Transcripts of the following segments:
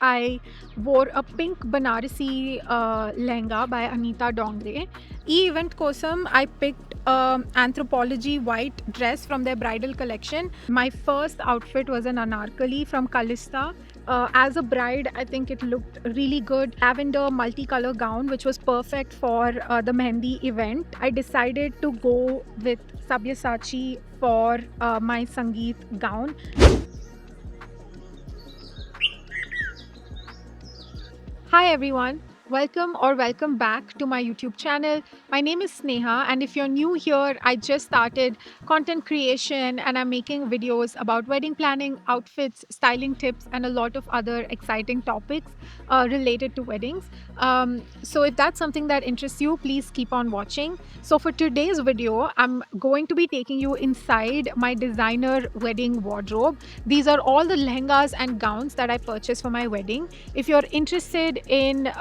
I wore a pink Banarasi lehenga by Anita Dongre. Event kosam, I picked anthropology white dress from their bridal collection. My first outfit was an anarkali from Kalista. As a bride, I think it looked really good. Lavender multicolor gown, which was perfect for the Mehendi event. I decided to go with Sabyasachi for my Sangeet gown. Hi everyone, welcome back to my YouTube channel. My name is Sneha, and if you're new here, I just started content creation and I'm making videos about wedding planning, outfits, styling tips, and a lot of other exciting topics related to weddings. So if that's something that interests you, please keep on watching. So for today's video, I'm going to be taking you inside my designer wedding wardrobe. These are all the lehengas and gowns that I purchased for my wedding. If you're interested in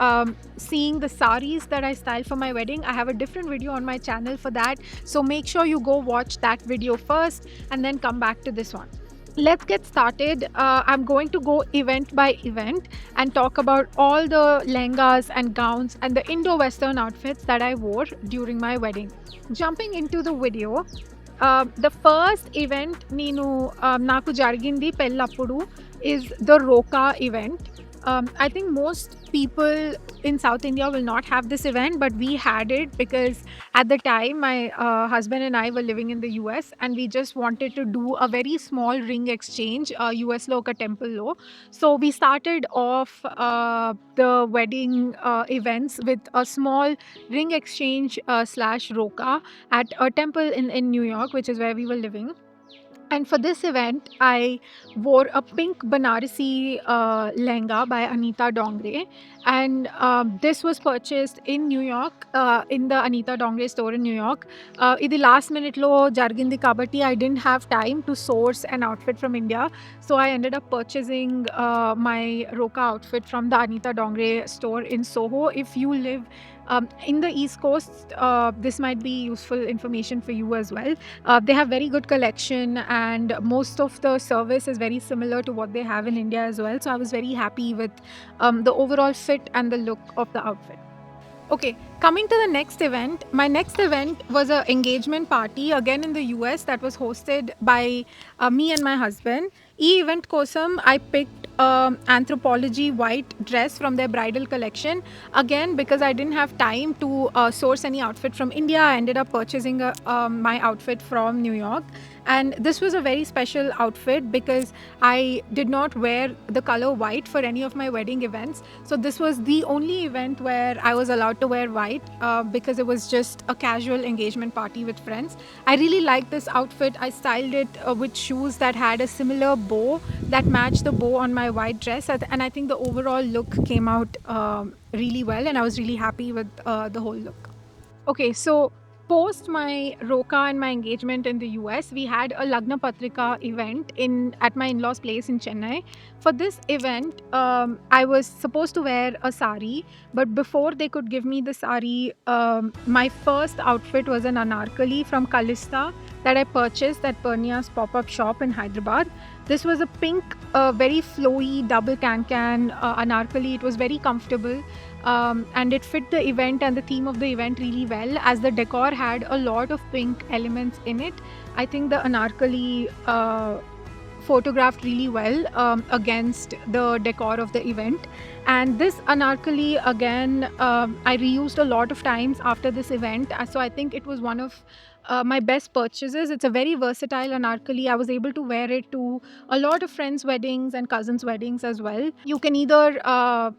seeing the saris that I styled for my wedding, I have a different video on my channel for that. So make sure you go watch that video first and then come back to this one. Let's get started. I'm going to go event by event and talk about all the lehengas and gowns and the Indo-Western outfits that I wore during my wedding. Jumping into the video, the first event నాకు జరిగింది పెళ్ళప్పుడు is the Roka event. I think most people in South India will not have this event, but we had it because at the time my husband and I were living in the US and we just wanted to do a very small ring exchange, US lo oka temple lo. So we started off the wedding events with a small ring exchange slash Roka at a temple in New York, which is where we were living. And for this event, I wore a pink Banarasi lehenga by Anita Dongre. And this was purchased in New York, in the Anita Dongre store in New York. Idi last minute lo jargindi kabatti, I didn't have time to source an outfit from India. So I ended up purchasing my Roka outfit from the Anita Dongre store in Soho. If you live in the East Coast, this might be useful information for you as well. They have very good collection and most of the service is very similar to what they have in India as well. So I was very happy with the overall fit and the look of the outfit. Okay, coming to the next event. My next event was an engagement party again in the US that was hosted by me and my husband. Event kosam, I picked anthropology white dress from their bridal collection. Again, because I didn't have time to source any outfit from India, I ended up purchasing my outfit from New York. And this was a very special outfit because I did not wear the color white for any of my wedding events. So this was the only event where I was allowed to wear white because it was just a casual engagement party with friends. I really liked this outfit. I styled it with shoes that had a similar bow that matched the bow on my white dress. And I think the overall look came out really well and I was really happy with the whole look. Okay, so post my Roka and my engagement in the US, we had a Lagna Patrika event at my in-laws' place in Chennai. For this event, I was supposed to wear a sari, but before they could give me the sari, my first outfit was an anarkali from Kalista that I purchased at Purnia's pop-up shop in Hyderabad. This was a pink, very flowy double can anarkali. It was very comfortable. And it fit the event and the theme of the event really well as the decor had a lot of pink elements in it. I think the anarkali photographed really well against the decor of the event. And this anarkali again, I reused a lot of times after this event. So I think it was one of my best purchases. It's a very versatile anarkali. I was able to wear it to a lot of friends' weddings and cousins' weddings as well. You can either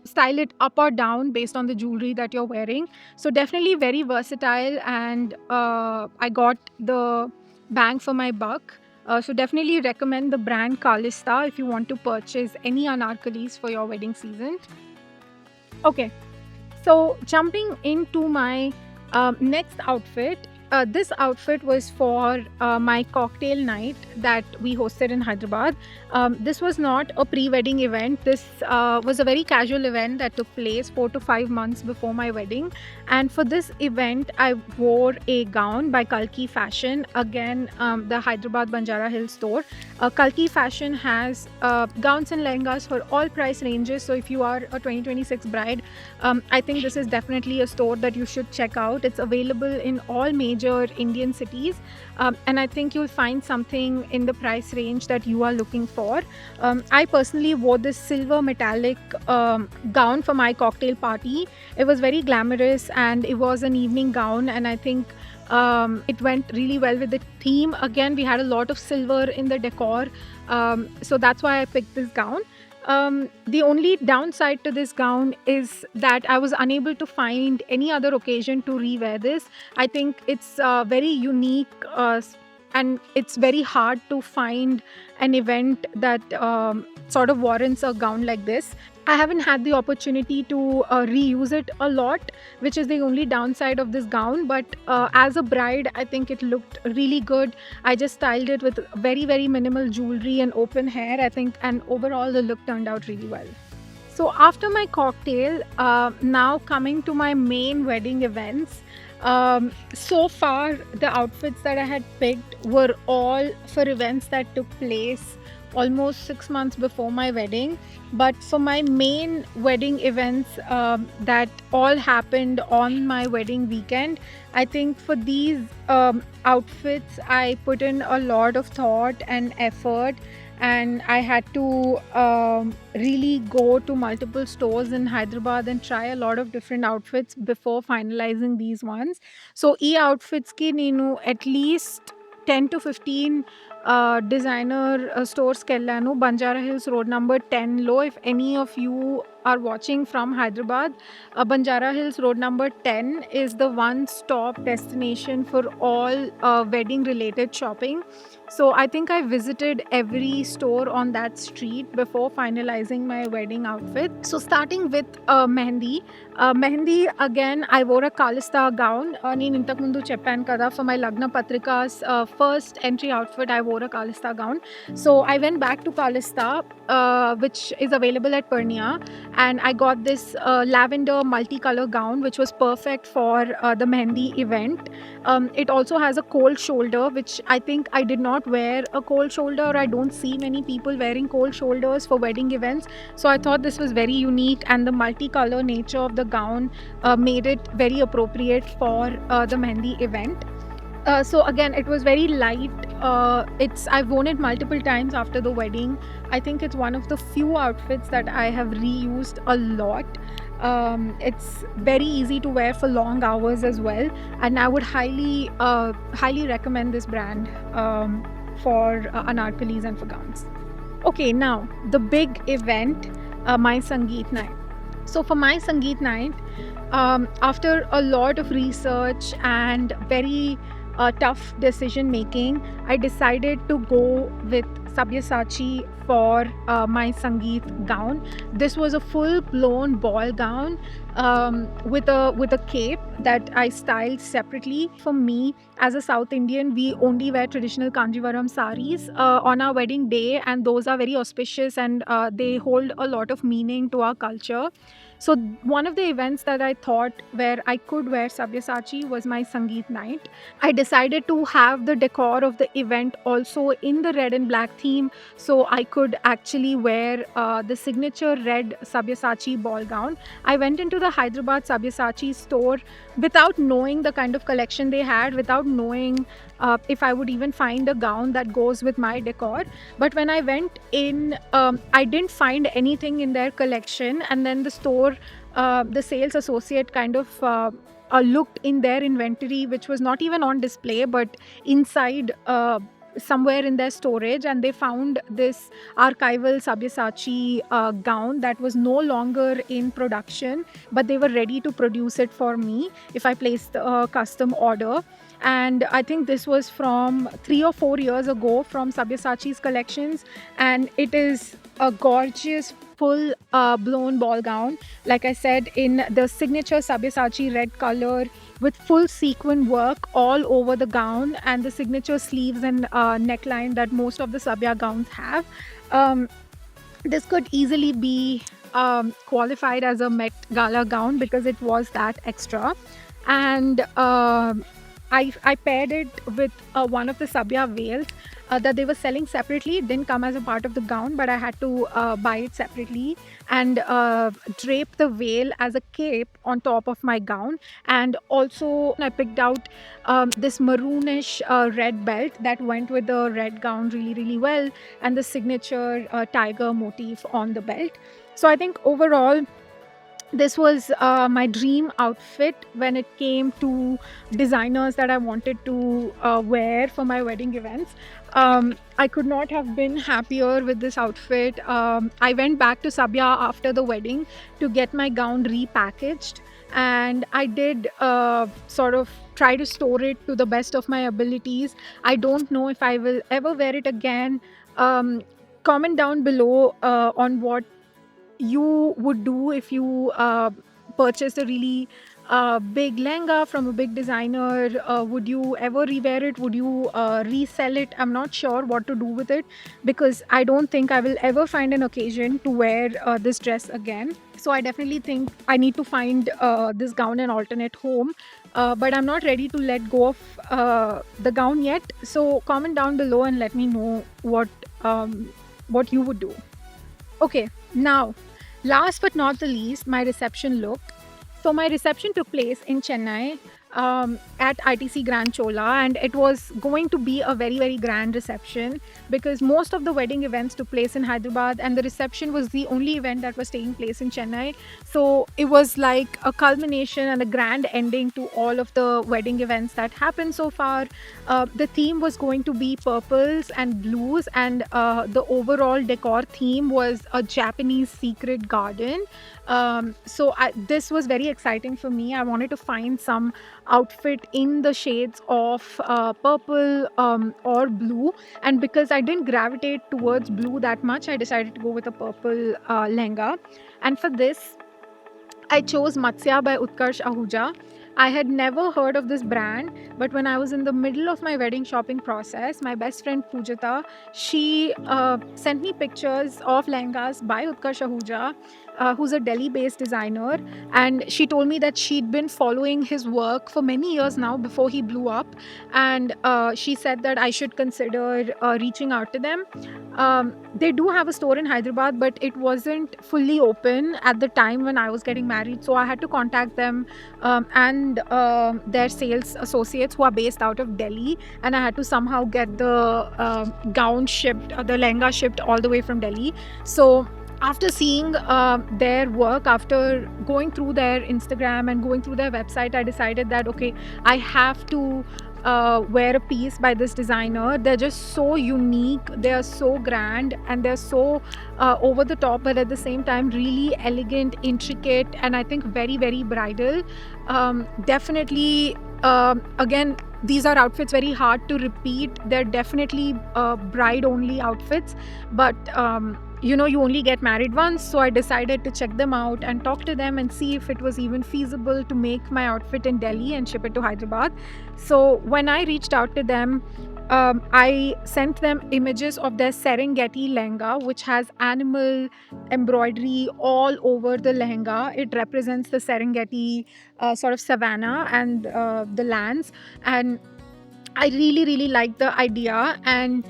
style it up or down based on the jewelry that you're wearing. So definitely very versatile, and I got the bang for my buck. So definitely recommend the brand Kalista if you want to purchase any anarkalis for your wedding season. Okay, so jumping into my next outfit, this outfit was for my cocktail night that we hosted in Hyderabad. This was not a pre-wedding event. This was a very casual event that took place 4 to 5 months before my wedding. And for this event, I wore a gown by Kalki Fashion. Again, the Hyderabad Banjara Hills store. Kalki Fashion has gowns and lehengas for all price ranges. So if you are a 2026 bride, I think this is definitely a store that you should check out. It's available in all major Indian cities, and I think you'll find something in the price range that you are looking for. I personally wore this silver metallic gown for my cocktail party. It was very glamorous and it was an evening gown, and I think it went really well with the theme. Again, we had a lot of silver in the decor, so that's why I picked this gown. The only downside to this gown is that I was unable to find any other occasion to rewear this. I think it's very unique, and it's very hard to find an event that sort of warrants a gown like this. I haven't had the opportunity to reuse it a lot, which is the only downside of this gown. But as a bride, I think it looked really good. I just styled it with very, very minimal jewelry and open hair, I think, and overall the look turned out really well. So after my cocktail, now coming to my main wedding events. So far, the outfits that I had picked were all for events that took place almost 6 months before my wedding. But for my main wedding events that all happened on my wedding weekend, I think for these outfits, I put in a lot of thought and effort, and I had to really go to multiple stores in Hyderabad and try a lot of different outfits before finalizing these ones. So, e outfits ki nenu at least 10 to 15 designer stores kellanu. Banjara Hills Road number 10 lo. If any of you are watching from Hyderabad, Banjara Hills Road number 10 is the one-stop destination for all wedding related shopping. So I think I visited every store on that street before finalizing my wedding outfit. So starting with mehendi. Mehendi, again, I wore a Kalista gown. నేను ఇంతకు ముందు చెప్పాను కదా, for my Lagna Patrika's first entry outfit, I wore a Kalista gown. So I went back to Kalista, which is available at Purnia, and I got this lavender multicolor gown, which was perfect for the mehendi event. It also has a cold shoulder, which I think I did not wear a cold shoulder. I don't see many people wearing cold shoulders for wedding events. So I thought this was very unique, and the multicolor nature of the gown made it very appropriate for the mehendi event. So again, it was very light. I've worn it multiple times after the wedding. I think it's one of the few outfits that I have reused a lot. It's very easy to wear for long hours as well, and I would highly recommend this brand for anarkalis and for gowns. Okay, now the big event, my Sangeet night. So for my Sangeet night, after a lot of research and very tough decision making, I decided to go with Sabyasachi for my Sangeet gown. This was a full-blown ball gown with a cape that I styled separately. For me, as a South Indian, we only wear traditional Kanjivaram saris on our wedding day, and those are very auspicious, and they hold a lot of meaning to our culture. So one of the events that I thought where I could wear Sabyasachi was my Sangeet night. I decided to have the decor of the event also in the red and black theme, so I could actually wear the signature red Sabyasachi ball gown. I went into the Hyderabad Sabyasachi store without knowing the kind of collection they had, without knowing if I would even find a gown that goes with my decor. But when I went in, I didn't find anything in their collection, and then the store, the sales associate kind of looked in their inventory, which was not even on display but inside somewhere in their storage, and they found this archival Sabyasachi gown that was no longer in production, but they were ready to produce it for me if I placed a custom order. And I think this was from 3 or 4 years ago from Sabyasachi's collections, and it is a gorgeous full blown ball gown, like I said, in the signature Sabyasachi red color with full sequin work all over the gown and the signature sleeves and neckline that most of the Sabya gowns have. Um, this could easily be qualified as a Met Gala gown because it was that extra. And I paired it with one of the Sabya veils that they were selling separately. It didn't come as a part of the gown, but I had to buy it separately and drape the veil as a cape on top of my gown. And also, I picked out this maroonish red belt that went with the red gown really, really well, and the signature tiger motif on the belt. So I think overall, this was my dream outfit when it came to designers that I wanted to wear for my wedding events. I could not have been happier with this outfit. I went back to Sabya after the wedding to get my gown repackaged, and I did sort of try to store it to the best of my abilities. I don't know if I will ever wear it again. Comment down below on what you would do if you purchased a really big lehenga from a big designer. Would you ever rewear it? Would you resell it? I'm not sure what to do with it because I don't think I will ever find an occasion to wear this dress again. So I definitely think I need to find this gown an alternate home. But I'm not ready to let go of the gown yet. So comment down below and let me know what you would do. Okay, now, last but not the least, my reception look. So, my reception took place in Chennai at ITC Grand Chola, and it was going to be a very, very grand reception because most of the wedding events took place in Hyderabad, and the reception was the only event that was taking place in Chennai. So, it was like a culmination and a grand ending to all of the wedding events that happened so far. The theme was going to be purples and blues, and the overall decor theme was a Japanese secret garden. This was very exciting for me. I wanted to find some outfit in the shades of purple or blue, and because I didn't gravitate towards blue that much, I decided to go with a purple lehenga. And for this, I chose Matsya by Utkarsh Ahuja. I had never heard of this brand, but when I was in the middle of my wedding shopping process, my best friend Pujata, she sent me pictures of lehengas by Utkarsh Ahuja, who's a Delhi-based designer, and she told me that she'd been following his work for many years now before he blew up, and she said that I should consider reaching out to them. They do have a store in Hyderabad, but it wasn't fully open at the time when I was getting married. So I had to contact them and their sales associates who are based out of Delhi. And I had to somehow get the gown shipped, the lehenga shipped all the way from Delhi. So after seeing their work, after going through their Instagram and going through their website, I decided that, okay, I have to wear a piece by this designer. They're just so unique, they are so grand, and they're so over the top, but at the same time really elegant, intricate, and I think very, very bridal. Definitely, again, these are outfits very hard to repeat. They're definitely bride only outfits, but you only get married once. So I decided to check them out and talk to them and see if it was even feasible to make my outfit in Delhi and ship it to Hyderabad. So when I reached out to them, I sent them images of their Serengeti lehenga, which has animal embroidery all over the lehenga. It represents the Serengeti sort of savanna and the lands. And I really, really liked the idea. And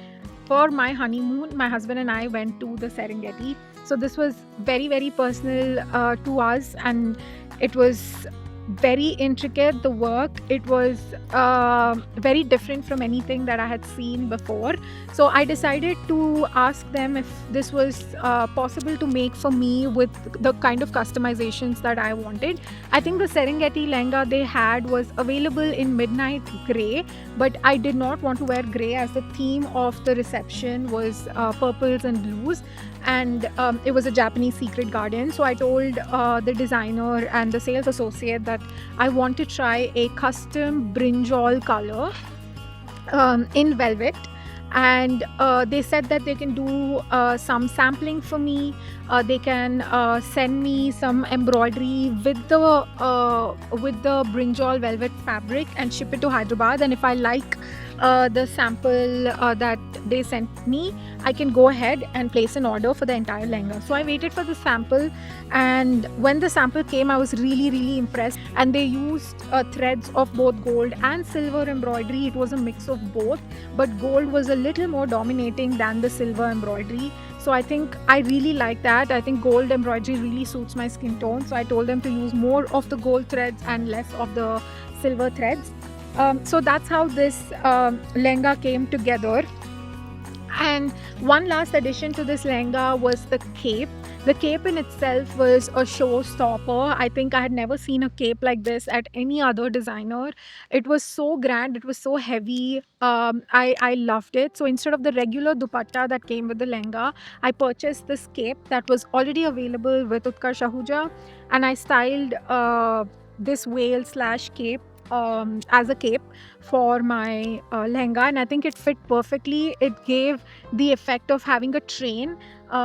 for my honeymoon, my husband and I went to the Serengeti. So this was very, very personal to us, and it was very intricate. The work, it was very different from anything that I had seen before. So I decided to ask them if this was possible to make for me with the kind of customizations that I wanted. I think the Serengeti lehenga they had was available in midnight gray, but I did not want to wear gray as the theme of the reception was purples and blues, and it was a Japanese secret garden. So I told the designer and the sales associate that I want to try a custom brinjal color in velvet. and they said that they can do some sampling for me. They can send me some embroidery with the brinjal velvet fabric and ship it to Hyderabad. And if I like the sample that they sent me, I can go ahead and place an order for the entire lehenga. So I waited for the sample, and when the sample came, I was really impressed. And they used threads of both gold and silver embroidery. It was a mix of both, but gold was a little more dominating than the silver embroidery. So I think I really like that. I think gold embroidery really suits my skin tone. So I told them to use more of the gold threads and less of the silver threads. So that's how this lehenga came together. And one last addition to this lehenga was the cape. The cape in itself was a showstopper. I think I had never seen a cape like this at any other designer. It was so grand, it was so heavy. I loved it. So instead of the regular dupatta that came with the lehenga, I purchased this cape that was already available with Utkarsh Ahuja, and I styled this veil slash cape as a cape for my lehenga, and I think it fit perfectly. It gave the effect of having a train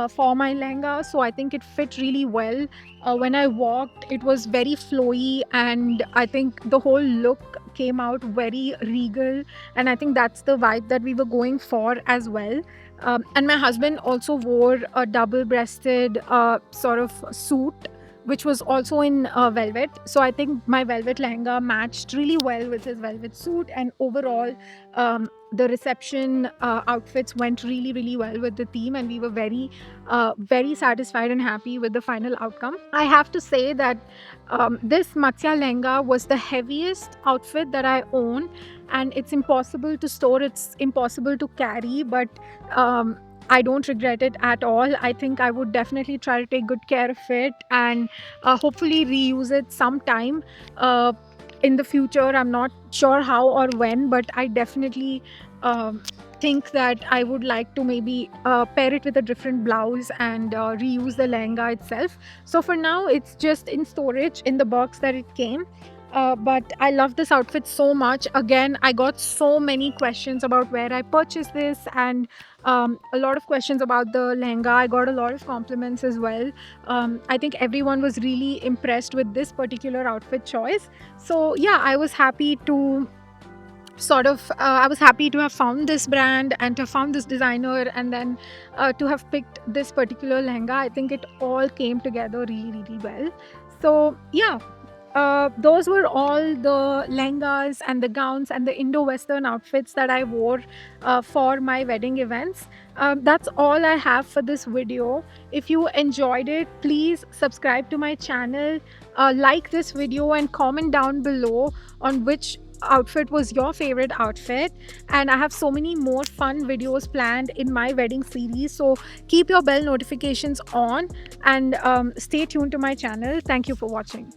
for my lehenga, so I think it fit really well. When I walked, it was very flowy, and I think the whole look came out very regal, and I think that's the vibe that we were going for as well. And my husband also wore a double-breasted sort of suit, which was also in velvet. So I think my velvet lehenga matched really well with his velvet suit, and overall, the reception outfits went really well with the theme, and we were very satisfied and happy with the final outcome. I have to say that this Matsya lehenga was the heaviest outfit that I own, and it's impossible to store, it's impossible to carry, but I don't regret it at all. I think I would definitely try to take good care of it and hopefully reuse it sometime in the future. I'm not sure how or when, but I definitely think that I would like to maybe pair it with a different blouse and reuse the lehenga itself. So for now, it's just in storage in the box that it came. But I love this outfit so much. Again, I got so many questions about where I purchased this, and a lot of questions about the lehenga. I got a lot of compliments as well. I think everyone was really impressed with this particular outfit choice. So yeah, I was happy to I was happy to have found this brand and to have found this designer, and then to have picked this particular lehenga. I think it all came together really well. So yeah, those were all the lehengas and the gowns and the Indo-Western outfits that I wore for my wedding events. That's all I have for this video. If you enjoyed it, please subscribe to my channel, like this video, and comment down below on which outfit was your favorite outfit. And I have so many more fun videos planned in my wedding series, so keep your bell notifications on and stay tuned to my channel. Thank you for watching.